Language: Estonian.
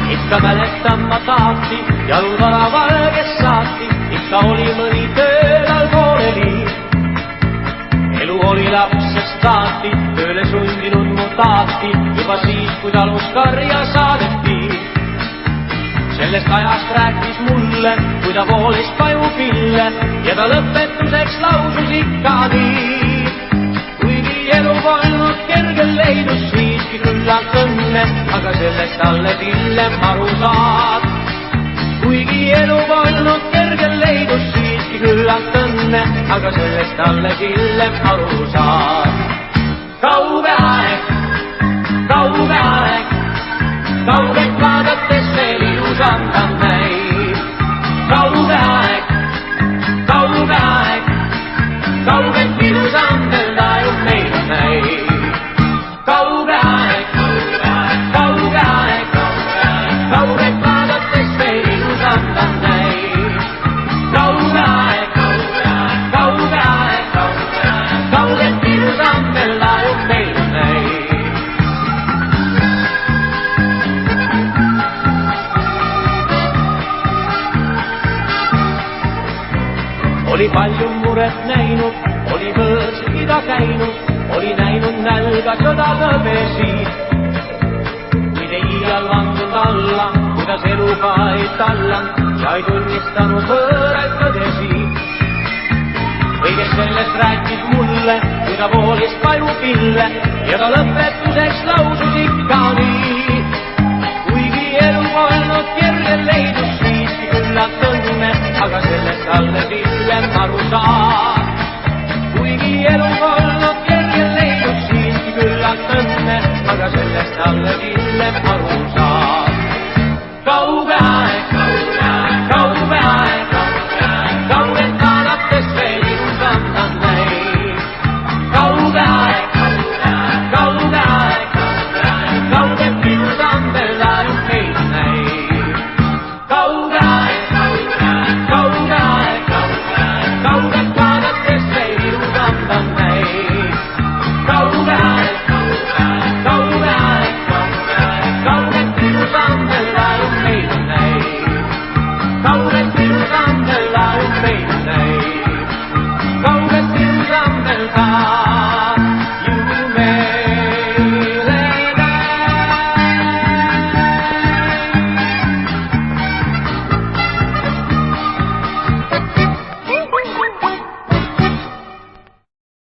Ikka mäletan ma taati, jalvaraval, kes saati, ikka oli mõni tööl pooleli. Elu oli lapsest saati, tööle sundinud mu taati, juba siis, kui talus karja saadeti. Sellest ajast rääkis mulle, kui ta voolis pajupille ja ta lõpetuseks lausus ikka nii. Kuigi elu polnud kergel leidus siiski küllalt õnne, aga sellest alles hiljem aru saad. Kuigi elu polnud kergel leidus siiski küllalt õnne, aga sellest alles hiljem aru saad. Kauge aeg, kaugelt vaadates veel ilusam ta näib. Kauge aeg, kaugelt ilusam veel tajub meile näib. Kauge aeg, kaugelt vaadates veel ilusam ta näib. Kauge aeg, kaugelt ilusam veel tajub meile näib. Oli palju muret näinud, oli võõrsikida käinud, oli näinud nälga sõda tõbesi. Kuid ei iial vandud alla, kuidas eluga ei talland ja ei tunnistanud võõraid tõdesi. Kõigest sellest rääkis mulle, kui ta voolis pajupille ja ta lõpetuseks lausus ikka nii.